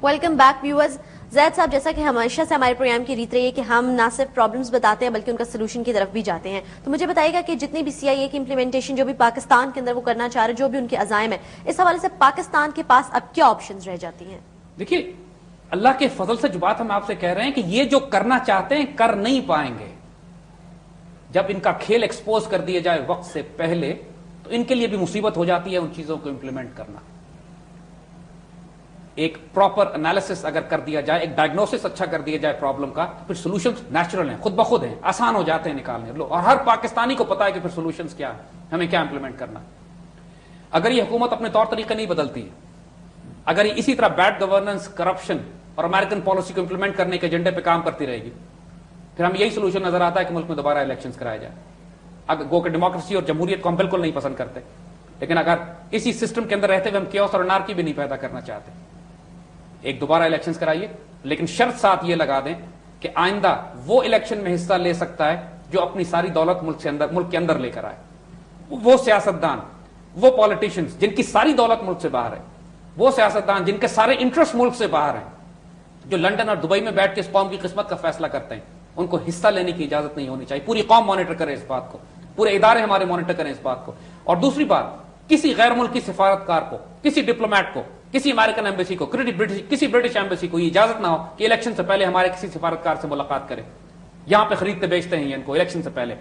Welcome back viewers. زید صاحب، جیسا کہ ہمیشہ سے ہمارے پروگرام کی ریت رہی ہے کہ ہم نہ صرف پرابلمز بتاتے ہیں بلکہ ان کا سلوشن کی طرف بھی جاتے ہیں. تو مجھے بتائیے گا کہ جتنی بھی CIA کی امپلیمنٹیشن جو بھی پاکستان کے اندر وہ کرنا چاہ رہے ہیں، جو بھی ان کے عزائم ہیں، اس حوالے سے پاکستان کے پاس اب کیا آپشنز رہ جاتی ہیں؟ دیکھیے، اللہ کے فضل سے جو بات ہم آپ سے کہہ رہے ہیں کہ یہ جو کرنا چاہتے ہیں کر نہیں پائیں گے. جب ان کا کھیل ایکسپوز کر دیا جائے وقت سے پہلے تو ان کے لیے بھی مصیبت ہو جاتی ہے ان چیزوں کو امپلیمنٹ کرنا. ایک پراپر انالیسس اگر کر دیا جائے، ایک ڈائگنوسس اچھا کر دیا جائے پرابلم کا، پھر سولوشنز نیچرل ہیں، خود بخود ہیں، آسان ہو جاتے ہیں نکالنے. اور ہر پاکستانی کو پتا ہے کہ پھر سولوشنز کیا ہیں، ہمیں کیا امپلیمنٹ کرنا. اگر یہ حکومت اپنے طور طریقے نہیں بدلتی ہے، اگر یہ اسی طرح بیڈ گورننس، کرپشن اور امریکن پالیسی کو امپلیمنٹ کرنے کے ایجنڈے پہ کام کرتی رہے گی، پھر ہم یہی سولوشن نظر آتا ہے کہ ملک میں دوبارہ الیکشنز کرائے جائیں. اگر گو کہ ڈیموکریسی اور جمہوریت کو ہم بالکل نہیں پسند کرتے، لیکن اگر اسی سسٹم کے اندر رہتے ہوئے ہم کیوس اور انارکی بھی نہیں پیدا کرنا چاہتے، ایک دوبارہ الیکشنز کرائیے، لیکن شرط ساتھ یہ لگا دیں کہ آئندہ وہ الیکشن میں حصہ لے سکتا ہے جو اپنی ساری دولت ملک کے اندر لے کر آئے. وہ سیاستدان، وہ پالیٹیشنز جن کی ساری دولت ملک سے باہر ہے، وہ سیاستدان جن کے سارے انٹرسٹ ملک سے باہر ہیں، جو لندن اور دبئی میں بیٹھ کے اس قوم کی قسمت کا فیصلہ کرتے ہیں، ان کو حصہ لینے کی اجازت نہیں ہونی چاہیے. پوری قوم مانیٹر کرے اس بات کو، پورے ادارے ہمارے مانیٹر کریں اس بات کو. اور دوسری بات، کسی غیر ملکی سفارتکار کو، کسی ڈپلومیٹ کو، کسی امریکن ایمبیسی کو، کسی برٹش ایمبیسی کو یہ اجازت نہ ہو کہ الیکشن سے پہلے ہمارے کسی سفارتکار سے ملاقات کرے. یہاں پہ خریدتے بیچتے ہیں ان کو الیکشن سے پہلے.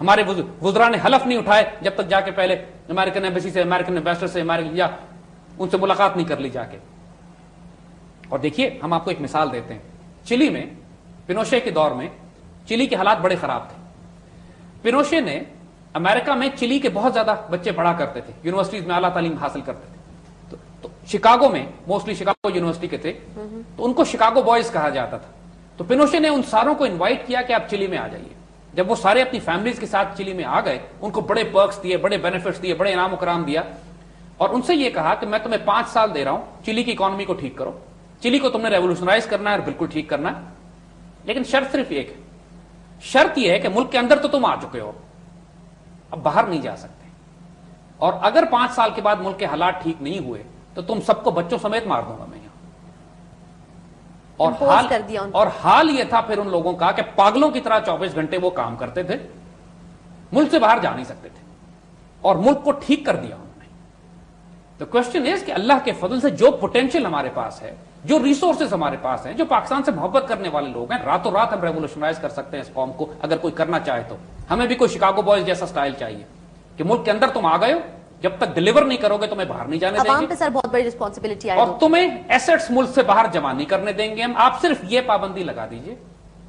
ہمارے وزراء نے حلف نہیں اٹھائے جب تک جا کے پہلے امریکن ایمبیسی سے، امریکن ایمبیسڈر سے، یا ان سے ملاقات نہیں کر لی جا کے. اور دیکھیے، ہم آپ کو ایک مثال دیتے ہیں. چلی میں پینوشے کے دور میں چلی کے حالات بڑے خراب تھے. پینوشے نے امریکہ میں چلی کے بہت زیادہ بچے پڑھا کرتے تھے، یونیورسٹیز میں اعلیٰ تعلیم حاصل کرتے تھے. تو شکاگو میں موسٹلی شکاگو یونیورسٹی کے تھے، تو ان کو شکاگو بوائز کہا جاتا تھا. تو پینوشے نے ان ساروں کو انوائٹ کیا کہ آپ چلی میں آ جائیے. جب وہ سارے اپنی فیملیز کے ساتھ چلی میں آ گئے، ان کو بڑے پرکس دیے، بڑے بینیفٹس دیے، بڑے انعام و کرام دیا، اور ان سے یہ کہا کہ میں تمہیں 5 سال دے رہا ہوں، چلی کی اکانومی کو ٹھیک کرو، چلی کو تم نے ریولوشنائز کرنا ہے اور بالکل ٹھیک کرنا ہے. لیکن شرط صرف ایک ہے، شرط یہ ہے کہ ملک کے اندر تو تم آ چکے ہو، اب باہر نہیں جا سکتے. اور اگر 5 سال کے بعد ملک کے حالات ٹھیک نہیں ہوئے تو تم سب کو بچوں سمیت مار دوں گا میں یہاں. اور حال یہ تھا پھر ان لوگوں کا کہ پاگلوں کی طرح 24 گھنٹے وہ کام کرتے تھے، ملک سے باہر جا نہیں سکتے تھے، اور ملک کو ٹھیک کر دیا انہوں نے. تو کوشچن از کہ اللہ کے فضل سے جو پوٹینشیل ہمارے پاس ہے، جو ریسورسز ہمارے پاس ہیں، جو پاکستان سے محبت کرنے والے لوگ ہیں، راتوں رات ہم ریولوشنائز کر سکتے ہیں اس قوم کو اگر کوئی کرنا چاہے تو. ہمیں بھی کوئی شکاگو بوائز جیسا سٹائل چاہیے کہ ملک کے اندر تم آ گئے ہو، جب تک ڈیلیور نہیں کرو گے تمہیں باہر نہیں جانے دیں گے. عوام پہ سر بہت بڑی رسپانسبلٹی آئے، اور تمہیں ایسٹس ملک سے باہر جمع نہیں کرنے دیں گے ہم. آپ صرف یہ پابندی لگا دیجئے،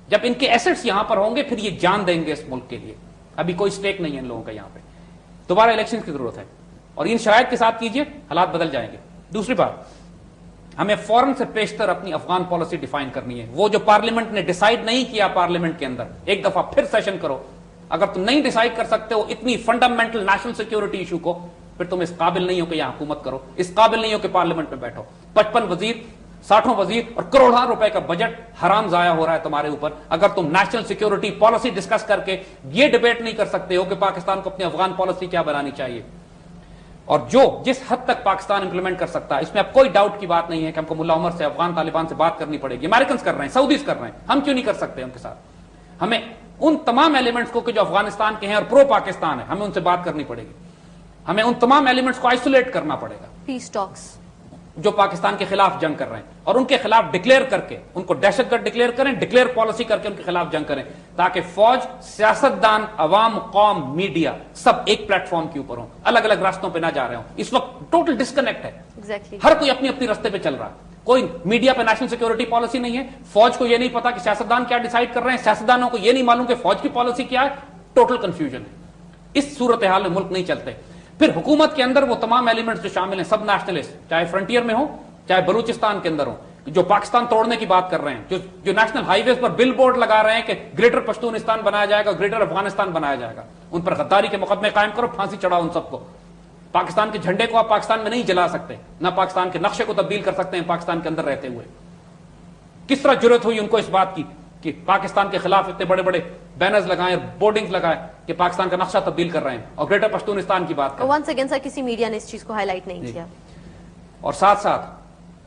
جب ان کے ایسٹس یہاں پر ہوں گے پھر یہ جان دیں گے اس ملک کے لیے. ابھی کوئی سٹیک نہیں ہے ان لوگوں کا یہاں پہ. دوبارہ الیکشن کی ضرورت ہے، اور ان شرائط کے ساتھ کیجئے، حالات بدل جائیں گے. دوسری بات، ہمیں فوراً سے پیشتر اپنی افغان پالیسی ڈیفائن کرنی ہے. وہ جو پارلیمنٹ نے ڈیسائیڈ نہیں کیا، پارلیمنٹ کے اندر ایک دفعہ پھر سیشن کرو. اگر تم نہیں ڈیسائیڈ کر سکتے ہو اتنی فنڈامنٹل نیشنل سیکیورٹی ایشو کو، پھر تم اس قابل نہیں ہو کہ یہاں حکومت کرو، اس قابل نہیں ہو کہ پارلیمنٹ میں بیٹھو. 55 وزیر، 60 وزیر اور کروڑوں روپے کا بجٹ حرام ضائع ہو رہا ہے تمہارے اوپر اگر تم نیشنل سیکیورٹی پالیسی ڈسکس کر کے یہ ڈیبیٹ نہیں کر سکتے ہو کہ پاکستان کو اپنی افغان پالیسی کیا بنانی چاہیے. اور جس حد تک پاکستان امپلیمنٹ کر سکتا ہے، اس میں اب کوئی ڈاؤٹ کی بات نہیں ہے کہ ہم کو ملا عمر سے، افغان طالبان سے بات کرنی پڑے گی. امریکنز کر رہے ہیں، سعودیز کر رہے ہیں، ہم کیوں نہیں کر سکتے ان کے ساتھ؟ ہمیں ان تمام ایلیمنٹس کو کہ جو افغانستان کے ہیں اور پرو پاکستان ہے، ہمیں ان سے بات کرنی پڑے گی. ہمیں ان تمام ایلیمنٹس کو آئسولیٹ کرنا پڑے گا پیس ٹاکس جو پاکستان کے خلاف جنگ کر رہے ہیں، اور ان کے خلاف ڈکلیئر کر کے ان کو دہشت گرد ڈکلیئر کریں، ڈکلیئر پالیسی کر کے ان کے خلاف جنگ کریں، تاکہ فوج، سیاستدان، عوام، قوم، میڈیا سب ایک پلیٹ فارم کے اوپر ہوں، الگ الگ راستوں پہ نہ جا رہے ہوں. اس وقت ٹوٹل ڈسکنیکٹ ہے. ہر کوئی اپنی اپنی راستے پہ چل رہا ہے. کوئی میڈیا پہ نیشنل سیکیورٹی پالیسی نہیں ہے، فوج کو یہ نہیں پتا کہ سیاستدان کیا ڈیسائیڈ کر رہے ہیں، سیاستدانوں کو یہ نہیں معلوم کہ فوج کی پالیسی کیا ہے. ٹوٹل کنفیوژن ہے. اس صورتحال میں ملک نہیں چلتے. پھر حکومت کے اندر وہ تمام ایلیمنٹس جو شامل ہیں، سب نیشنلسٹ، چاہے فرنٹیئر میں ہو چاہے بلوچستان کے اندر ہو، جو پاکستان توڑنے کی بات کر رہے ہیں، جو نیشنل ہائی ویز پر بل بورڈ لگا رہے ہیں کہ گریٹر پشتونستان بنایا جائے گا، گریٹر افغانستان بنایا جائے گا، ان پر غداری کے مقدمے قائم کرو، پھانسی چڑھاؤ ان سب کو. پاکستان کے جھنڈے کو آپ پاکستان میں نہیں جلا سکتے، نہ پاکستان کے نقشے کو تبدیل کر سکتے ہیں پاکستان کے اندر رہتے ہوئے. کس طرح جرأت ہوئی ان کو اس بات کی کہ پاکستان کے خلاف اتنے بڑے بڑے بینرز لگائیں اور بورڈنگز لگائیں کہ پاکستان کا نقشہ تبدیل کر رہے ہیں اور گریٹر پشتونستان کی بات کریں. ونس اگین سر، کسی میڈیا نے اس چیز کو ہائی لائٹ نہیں کیا. اور ساتھ ساتھ